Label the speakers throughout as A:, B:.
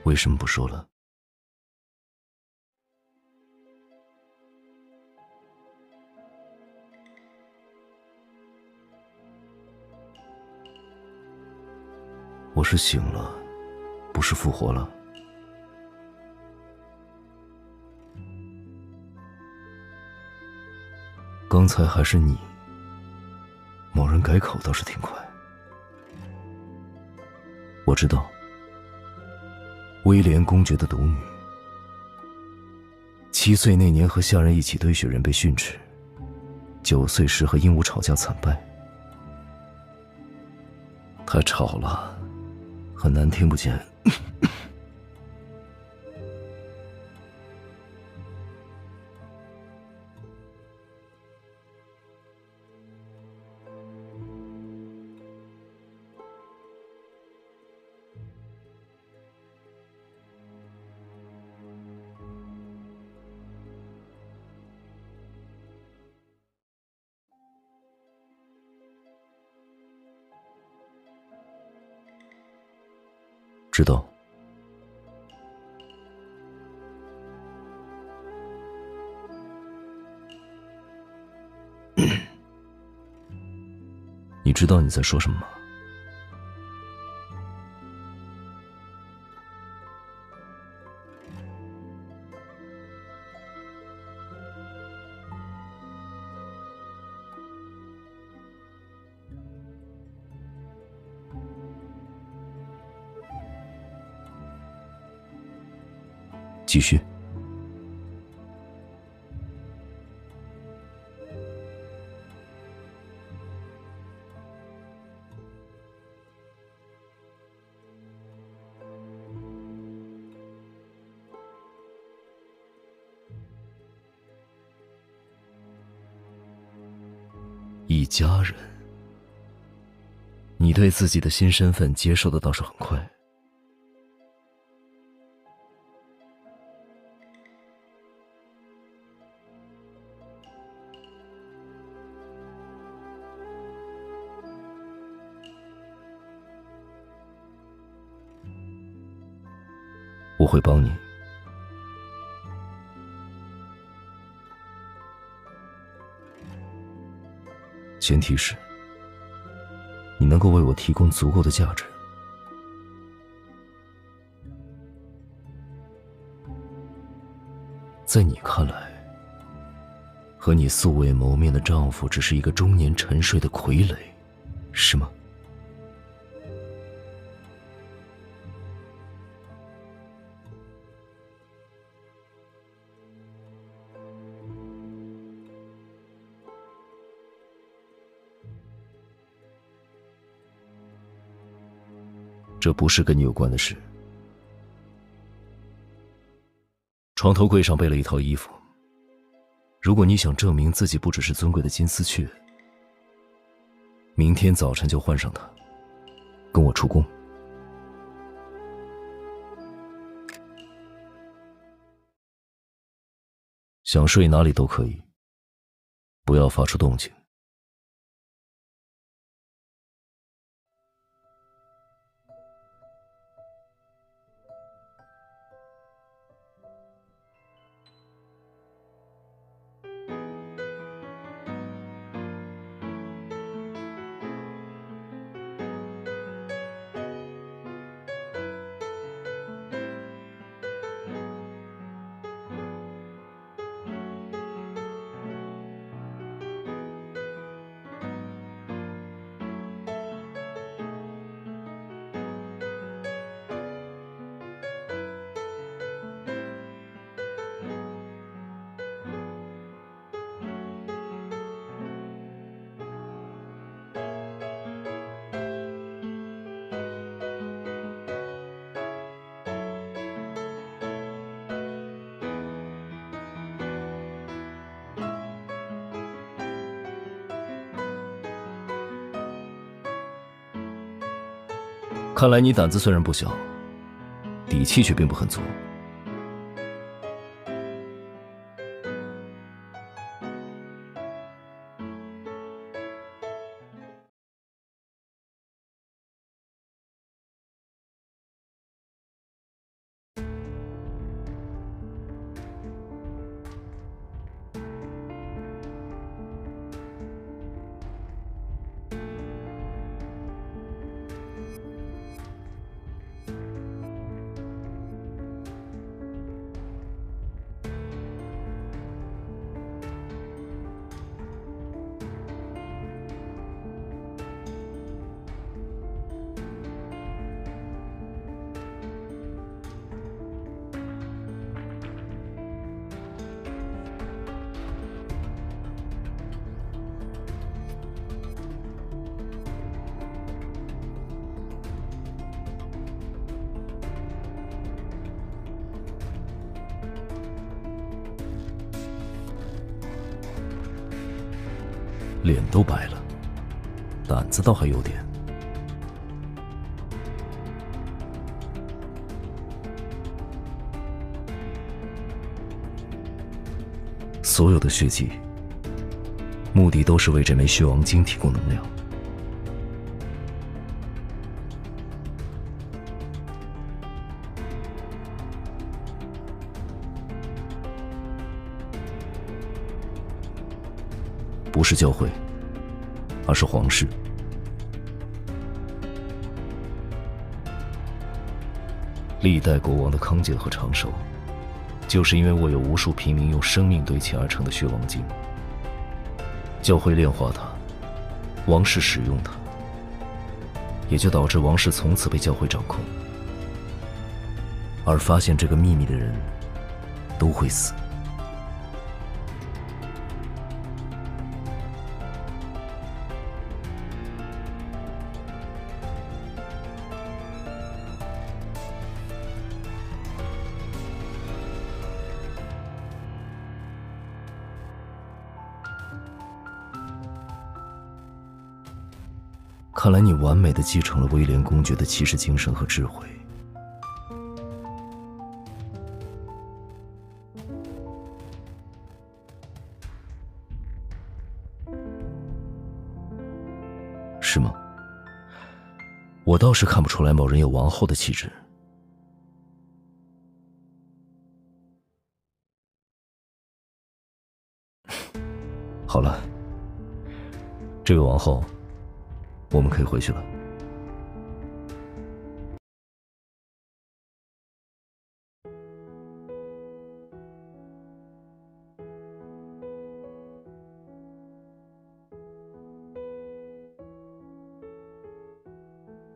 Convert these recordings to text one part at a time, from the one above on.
A: 为什么不说了？我是醒了，不是复活了。刚才还是你，某人改口倒是挺快。我知道，威廉公爵的独女，7岁那年和下人一起堆雪人被训斥，9岁时和鹦鹉吵架惨败。太吵了，很难听不见。知道。你知道你在说什么吗？继续。一家人，你对自己的新身份接受的倒是很快。我会帮你。前提是，你能够为我提供足够的价值。在你看来，和你素未谋面的丈夫只是一个中年沉睡的傀儡，是吗？这不是跟你有关的事。床头柜上备了一套衣服，如果你想证明自己不只是尊贵的金丝雀，明天早晨就换上它，跟我出宫。想睡哪里都可以，不要发出动静。看来你胆子虽然不小，底气却并不很足。脸都白了，胆子倒还有点。所有的血迹，目的都是为这枚血王晶提供能量。不是教会，而是皇室。历代国王的康健和长寿，就是因为我有无数平民用生命堆砌而成的血王晶。教会炼化它，王室使用它，也就导致王室从此被教会掌控。而发现这个秘密的人，都会死。看来你完美的继承了威廉公爵的骑士精神和智慧。是吗？我倒是看不出来某人有王后的气质。好了，这位王后，我们可以回去了。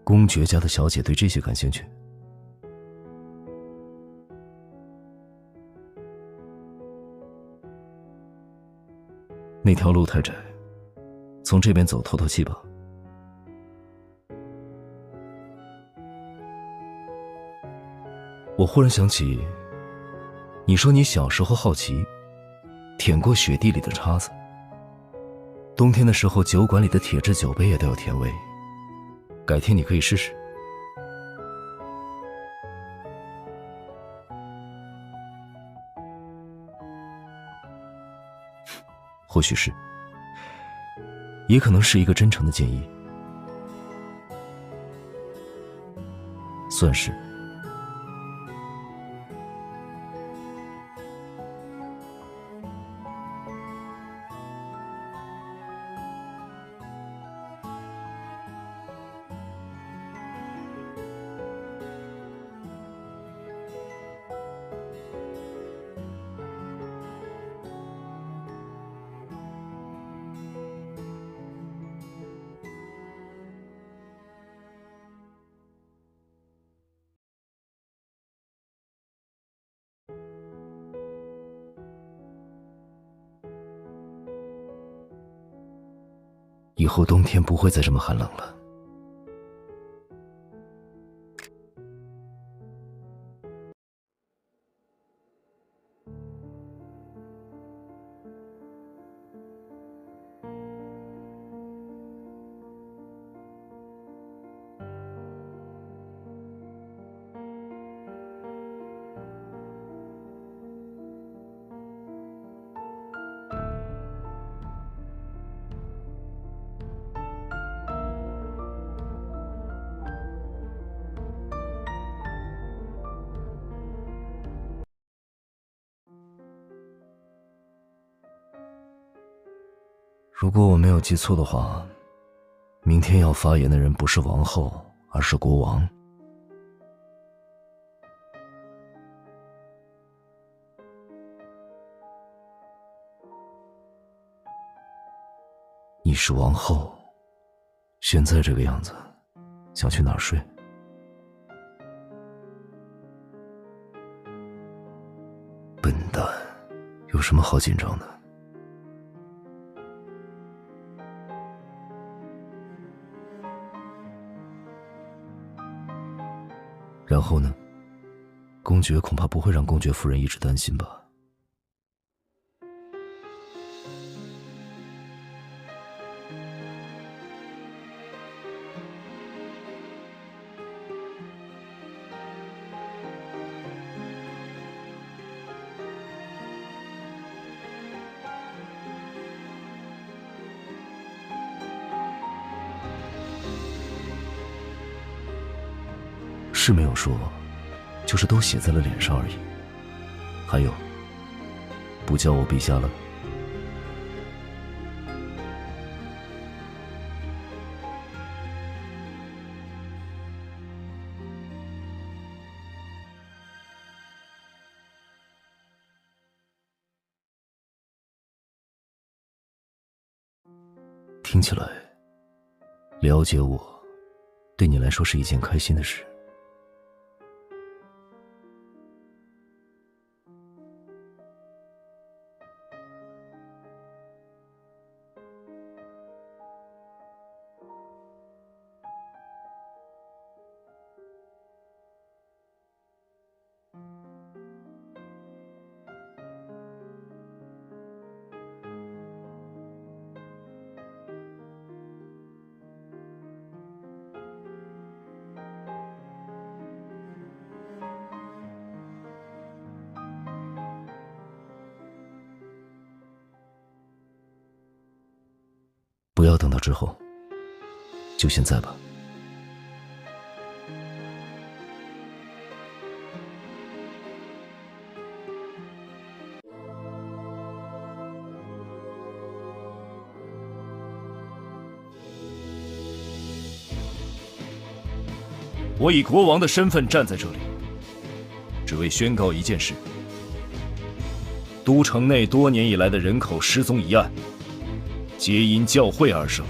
A: 公爵家的小姐对这些感兴趣。那条路太窄，从这边走透透气吧。我忽然想起，你说你小时候好奇，舔过雪地里的叉子。冬天的时候，酒馆里的铁质酒杯也都有甜味。改天你可以试试。或许是，也可能是一个真诚的建议，算是。以后冬天不会再这么寒冷了。如果我没有记错的话，明天要发言的人不是王后，而是国王。你是王后，现在这个样子，想去哪儿睡？笨蛋，有什么好紧张的？然后呢？公爵恐怕不会让公爵夫人一直担心吧。是没有说，就是都写在了脸上而已。还有，不叫我陛下了。听起来，了解我，对你来说是一件开心的事。不要等到之后，就现在吧。
B: 我以国王的身份站在这里，只为宣告一件事：都城内多年以来的人口失踪一案，皆因教会而生。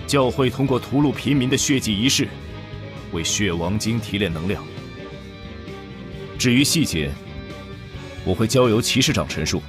B: 教会通过屠戮平民的血祭仪式，为血王精提炼能量。至于细节，我会交由骑士长陈述。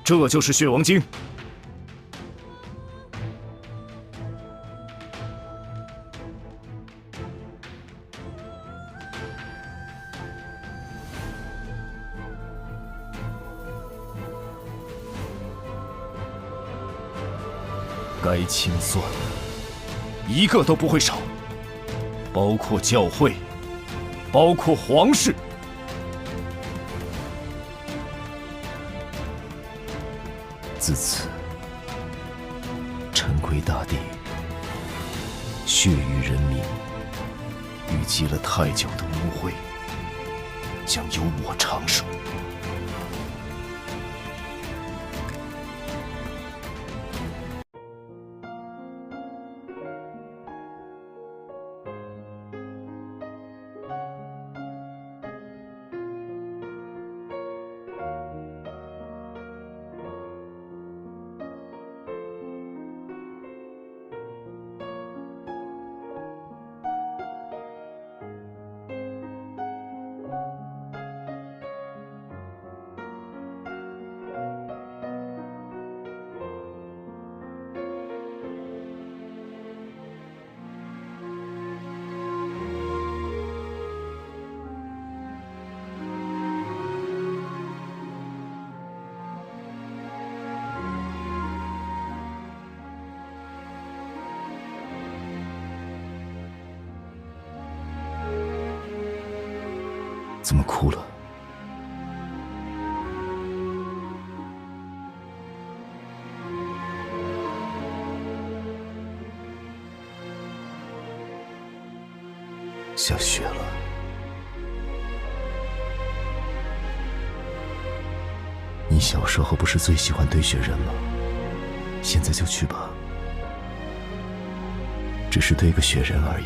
B: 这就是血王精。该清算的，一个都不会少，包括教会，包括皇室。
A: 自此，臣归大地，血雨人民，淤积了太久的污秽，将由我长守。怎么哭了？下雪了。你小时候不是最喜欢堆雪人吗？现在就去吧，只是堆个雪人而已。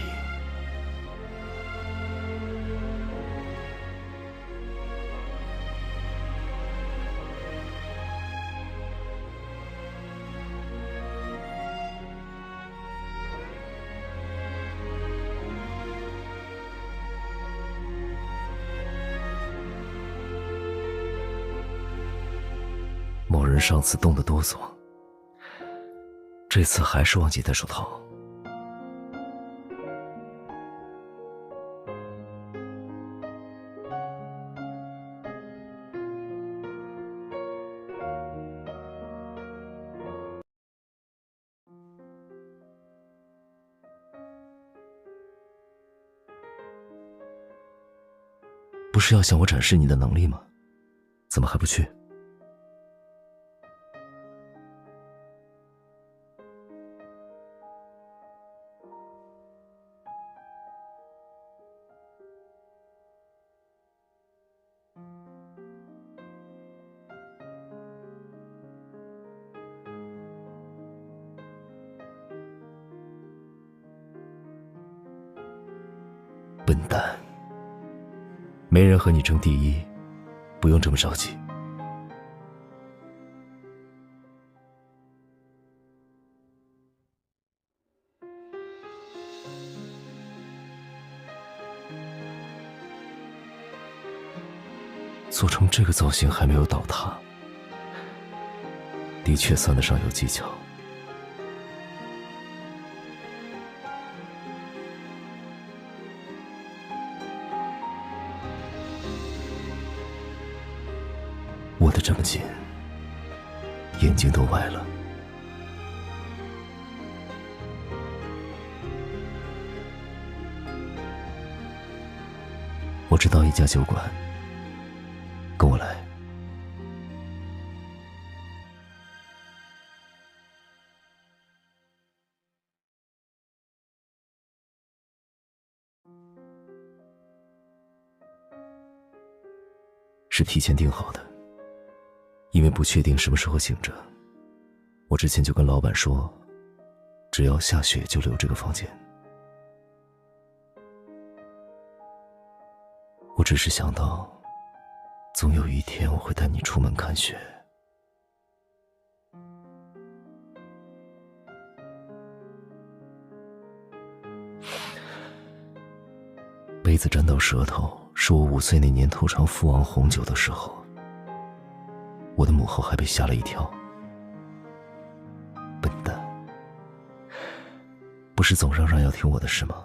A: 某人上次冻得哆嗦，这次还是忘记戴手套。不是要向我展示你的能力吗？怎么还不去？笨蛋，没人和你争第一，不用这么着急。做成这个造型还没有倒塌，的确算得上有技巧。握得这么紧，眼睛都歪了。我知道一家酒馆，跟我来。是提前订好的，因为不确定什么时候醒着，我之前就跟老板说，只要下雪就留这个房间。我只是想到，总有一天我会带你出门看雪。杯子沾到舌头，是我5岁那年偷尝父王红酒的时候，我的母后还被吓了一跳。笨蛋，不是总嚷嚷要听我的事吗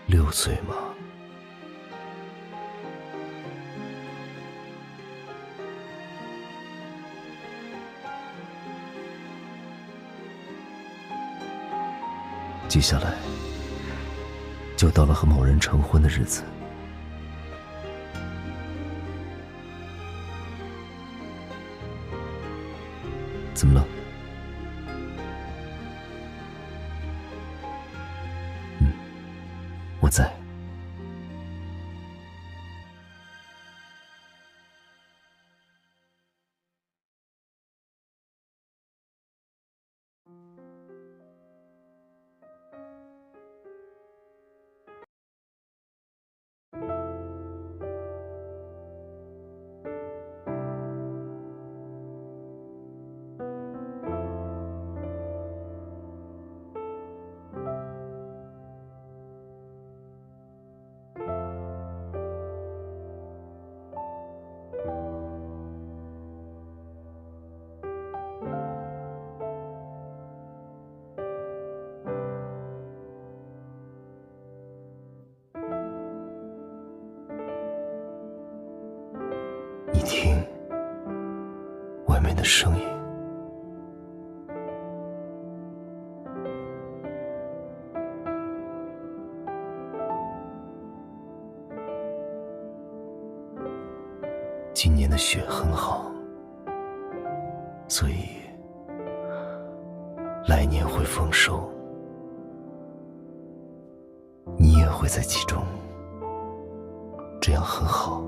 A: ？6岁吗？接下来就到了和某人成婚的日子。怎么了？我在。你听，外面的声音。今年的雪很好，所以来年会丰收，你也会在其中，这样很好。